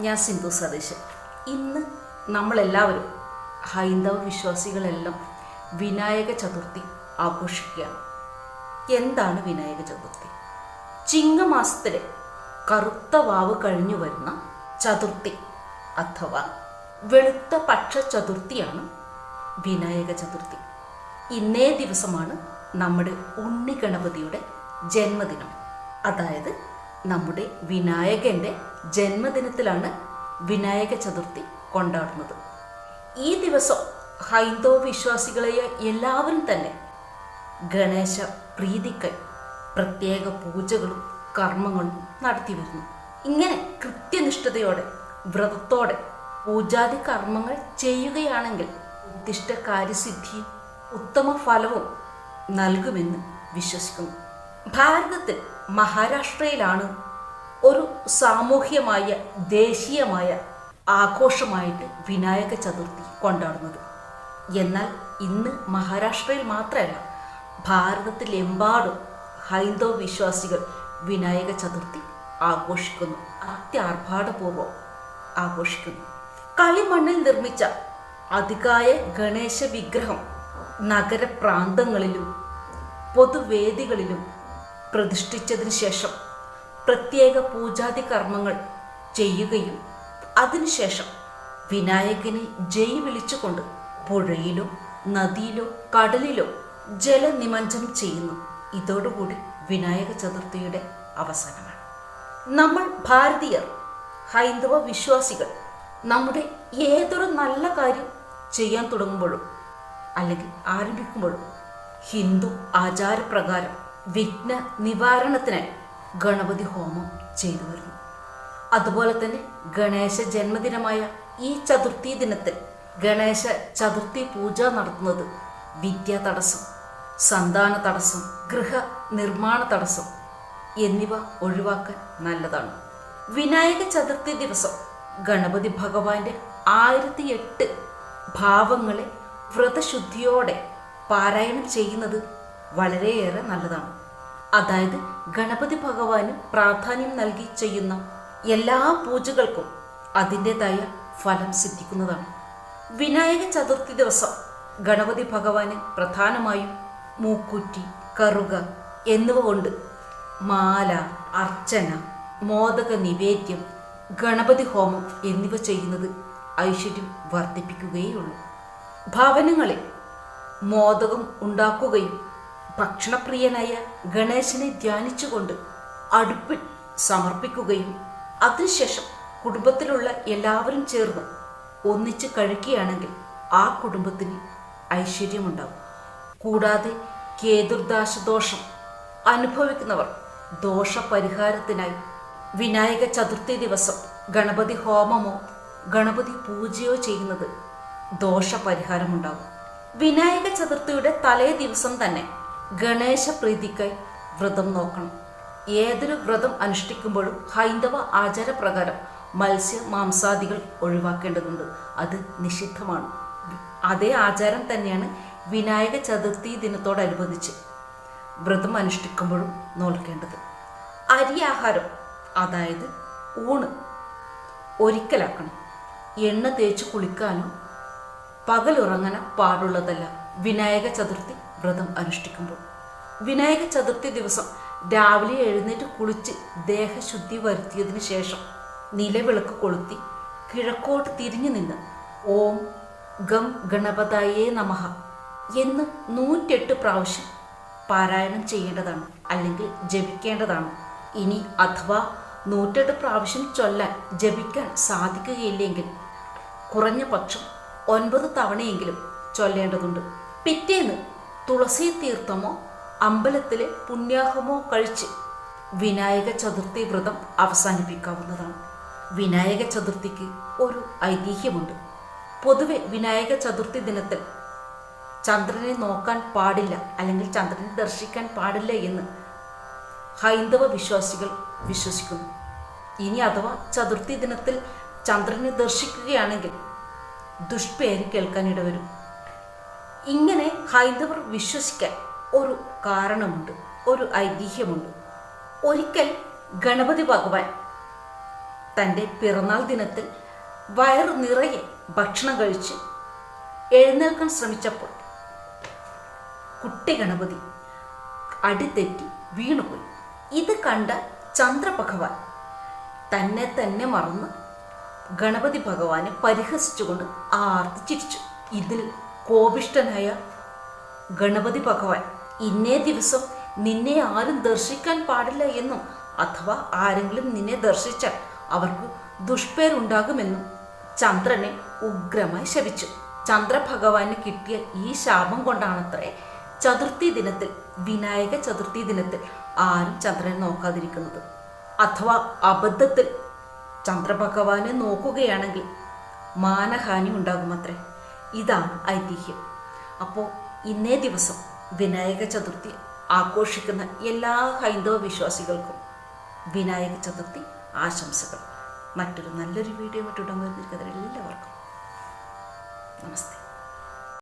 ഞാൻ സിന്ധു സതീശൻ. ഇന്ന് നമ്മളെല്ലാവരും ഹൈന്ദവ വിശ്വാസികളെല്ലാം വിനായക ചതുർത്ഥി ആഘോഷിക്കുകയാണ്. എന്താണ് വിനായക ചതുർത്ഥി? ചിങ്ങമാസത്തിലെ കറുത്ത വാവ് കഴിഞ്ഞു വരുന്ന ചതുർത്ഥി അഥവാ വെളുത്ത പക്ഷ ചതുർത്ഥിയാണ് വിനായക ചതുർത്ഥി. ഇന്നേ ദിവസമാണ് നമ്മുടെ ഉണ്ണി ഗണപതിയുടെ ജന്മദിനം. അതായത് നമ്മുടെ വിനായകൻ്റെ ജന്മദിനത്തിലാണ് വിനായക ചതുർത്ഥി കൊണ്ടാടുന്നത്. ഈ ദിവസം ഹൈന്ദവ വിശ്വാസികളായ എല്ലാവരും തന്നെ ഗണേശ പ്രീതിക്കായി പ്രത്യേക പൂജകളും കർമ്മങ്ങളും നടത്തി വരുന്നു. ഇങ്ങനെ കൃത്യനിഷ്ഠതയോടെ വ്രതത്തോടെ പൂജാതി കർമ്മങ്ങൾ ചെയ്യുകയാണെങ്കിൽ ഉദ്ദിഷ്ട കാര്യസിദ്ധിയും ഉത്തമ ഫലവും നൽകുമെന്ന് വിശ്വസിക്കുന്നു. ഭാരതത്തിൽ മഹാരാഷ്ട്രയിലാണ് ഒരു സാമൂഹ്യമായ ദേശീയമായ ആഘോഷമായിട്ട് വിനായക ചതുർത്ഥി കൊണ്ടാടുന്നത്. എന്നാൽ ഇന്ന് മഹാരാഷ്ട്രയിൽ മാത്രമല്ല, ഭാരതത്തിലെമ്പാടും ഹൈന്ദവ വിശ്വാസികൾ വിനായക ചതുർത്ഥി ആഘോഷിക്കുന്നു, അത്യാർഭാടപൂർവ്വം ആഘോഷിക്കുന്നു. കളിമണ്ണിൽ നിർമ്മിച്ച അതികായ ഗണേശ വിഗ്രഹം നഗരപ്രാന്തങ്ങളിലും പൊതുവേദികളിലും പ്രതിഷ്ഠിച്ചതിന് ശേഷം പ്രത്യേക പൂജാതി കർമ്മങ്ങൾ ചെയ്യുകയും അതിനുശേഷം വിനായകനെ ജയ് വിളിച്ചുകൊണ്ട് പുഴയിലോ നദിയിലോ കടലിലോ ജലനിമജ്ജനം ചെയ്യുന്നു. ഇതോടുകൂടി വിനായക ചതുർത്ഥിയുടെ അവസാനമാണ്. നമ്മൾ ഭാരതീയർ, ഹൈന്ദവ വിശ്വാസികൾ നമ്മുടെ ഏതൊരു നല്ല കാര്യം ചെയ്യാൻ തുടങ്ങുമ്പോഴും അല്ലെങ്കിൽ ആരംഭിക്കുമ്പോഴും ഹിന്ദു ആചാരപ്രകാരം വിഘ്ന നിവാരണത്തിനായി ഗണപതി ഹോമം ചെയ്തു വരുന്നു. അതുപോലെ തന്നെ ഗണേശ ജന്മദിനമായ ഈ ചതുർത്ഥി ദിനത്തിൽ ഗണേശ ചതുർത്ഥി പൂജ നടത്തുന്നത് വിദ്യാ തടസ്സം, സന്താന തടസ്സം, ഗൃഹ നിർമ്മാണ തടസ്സം എന്നിവ ഒഴിവാക്കാൻ നല്ലതാണ്. വിനായക ചതുർത്ഥി ദിവസം ഗണപതി ഭഗവാന്റെ 1008 ഭാവങ്ങളെ വ്രതശുദ്ധിയോടെ പാരായണം ചെയ്യുന്നത് വളരെയേറെ നല്ലതാണ്. അതായത് ഗണപതി ഭഗവാന് പ്രാധാന്യം നൽകി ചെയ്യുന്ന എല്ലാ പൂജകൾക്കും അതിൻ്റെതായ ഫലം സിദ്ധിക്കുന്നതാണ്. വിനായക ചതുർത്ഥി ദിവസം ഗണപതി ഭഗവാന് പ്രധാനമായും മൂക്കുറ്റി, കറുക എന്നിവ കൊണ്ട് മാല, അർച്ചന, മോദക നിവേദ്യം, ഗണപതി ഹോമം എന്നിവ ചെയ്യുന്നത് ഐശ്വര്യം വർദ്ധിപ്പിക്കുകയുള്ളൂ. ഭവനങ്ങളിൽ മോദകം ഉണ്ടാക്കുകയും ഭക്ഷണപ്രിയനായ ഗണേശനെ ധ്യാനിച്ചുകൊണ്ട് അടുപ്പിൽ സമർപ്പിക്കുകയും അതിനുശേഷം കുടുംബത്തിലുള്ള എല്ലാവരും ചേർന്ന് ഒന്നിച്ച് കഴിക്കുകയാണെങ്കിൽ ആ കുടുംബത്തിന് ഐശ്വര്യമുണ്ടാകും. കൂടാതെ കേതുർദാശദോഷം അനുഭവിക്കുന്നവർ ദോഷപരിഹാരത്തിനായി വിനായക ചതുർത്ഥി ദിവസം ഗണപതി ഹോമമോ ഗണപതി പൂജയോ ചെയ്യുന്നത് ദോഷപരിഹാരമുണ്ടാകും. വിനായക ചതുർത്ഥിയുടെ തലേ ദിവസം തന്നെ ഗണേശ പ്രീതിക്കായി വ്രതം നോക്കണം. ഏതൊരു വ്രതം അനുഷ്ഠിക്കുമ്പോഴും ഹൈന്ദവ ആചാരപ്രകാരം മത്സ്യ മാംസാദികൾ ഒഴിവാക്കേണ്ടതുണ്ട്. അത് നിഷിദ്ധമാണ്. അതേ ആചാരം തന്നെയാണ് വിനായക ചതുർത്ഥി ദിനത്തോടനുബന്ധിച്ച് വ്രതം അനുഷ്ഠിക്കുമ്പോഴും നോക്കേണ്ടത്. അരി ആഹാരം, അതായത് ഊണ് ഒരിക്കലാക്കണം. എണ്ണ തേച്ച് കുളിക്കാനോ പകലുറങ്ങാനോ പാടുള്ളതല്ല വിനായക ചതുർത്ഥി വ്രതം അനുഷ്ഠിക്കുമ്പോൾ. വിനായക ചതുർത്ഥി ദിവസം രാവിലെ എഴുന്നേറ്റ് കുളിച്ച് ദേഹശുദ്ധി വരുത്തിയതിനു ശേഷം നിലവിളക്ക് കൊളുത്തി കിഴക്കോട്ട് തിരിഞ്ഞു നിന്ന് ഓം ഗം ഗണപതയേ നമഃ എന്ന് 108 പ്രാവശ്യം പാരായണം ചെയ്യേണ്ടതാണ്, അല്ലെങ്കിൽ ജപിക്കേണ്ടതാണ്. ഇനി അഥവാ 108 പ്രാവശ്യം ചൊല്ലാൻ ജപിക്കാൻ സാധിക്കുകയില്ലെങ്കിൽ കുറഞ്ഞ പക്ഷം 9 തവണയെങ്കിലും ചൊല്ലേണ്ടതുണ്ട്. പിറ്റേന്ന് തുളസി തീർത്ഥമോ അമ്പലത്തിലെ പുണ്യാഹമോ കഴിച്ച് വിനായക ചതുർത്ഥി വ്രതം അവസാനിപ്പിക്കാവുന്നതാണ്. വിനായക ചതുർത്ഥിക്ക് ഒരു ഐതിഹ്യമുണ്ട്. പൊതുവെ വിനായക ചതുർത്ഥി ദിനത്തിൽ ചന്ദ്രനെ നോക്കാൻ പാടില്ല, അല്ലെങ്കിൽ ചന്ദ്രനെ ദർശിക്കാൻ പാടില്ല എന്ന് ഹൈന്ദവ വിശ്വാസികൾ വിശ്വസിക്കുന്നു. ഇനി അഥവാ ചതുർത്ഥി ദിനത്തിൽ ചന്ദ്രനെ ദർശിക്കുകയാണെങ്കിൽ ദുഷ്പേര് കേൾക്കാനിടവരും. ഇങ്ങനെ ഹൈന്ദവർ വിശ്വസിക്കാൻ ഒരു കാരണമുണ്ട്, ഒരു ഐതിഹ്യമുണ്ട്. ഒരിക്കൽ ഗണപതി ഭഗവാൻ തൻ്റെ പിറന്നാൾ ദിനത്തിൽ വയറു നിറയെ ഭക്ഷണം കഴിച്ച് എഴുന്നേൽക്കാൻ ശ്രമിച്ചപ്പോൾ കുട്ടി ഗണപതി അടിതെറ്റി വീണുപോയി. ഇത് കണ്ട ചന്ദ്രഭഗവാൻ തന്നെ മറന്ന് ഗണപതി ഭഗവാനെ പരിഹസിച്ചുകൊണ്ട് ആർത്ത് ചിരിച്ചു. ഇതിൽ കോപിഷ്ഠനായ ഗണപതി ഭഗവാൻ ഇന്നേ ദിവസം നിന്നെ ആരും ദർശിക്കാൻ പാടില്ല എന്നും അഥവാ ആരെങ്കിലും നിന്നെ ദർശിച്ചാൽ അവർക്ക് ദുഷ്പേരുണ്ടാകുമെന്നും ചന്ദ്രനെ ഉഗ്രമായി ശപിച്ചു. ചന്ദ്രഭഗവാന് കിട്ടിയ ഈ ശാപം കൊണ്ടാണത്രേ ചതുർത്ഥി ദിനത്തിൽ, വിനായക ചതുർത്ഥി ദിനത്തിൽ ആരും ചന്ദ്രനെ നോക്കാതിരിക്കുന്നത്. അഥവാ അബദ്ധത്തിൽ ചന്ദ്രഭഗവാനെ നോക്കുകയാണെങ്കിൽ മാനഹാനി ഉണ്ടാകുമത്രേ. ഇതാണ് ഐതിഹ്യം. അപ്പോൾ ഇന്നേ ദിവസം വിനായക ചതുർത്ഥി ആഘോഷിക്കുന്ന എല്ലാ ഹൈന്ദവ വിശ്വാസികൾക്കും വിനായക ചതുർത്ഥി ആശംസകൾ. മറ്റൊരു നല്ലൊരു വീഡിയോ ആയിട്ട് ഉടൻ വരുന്നതിൽ എല്ലാവർക്കും നമസ്തേ.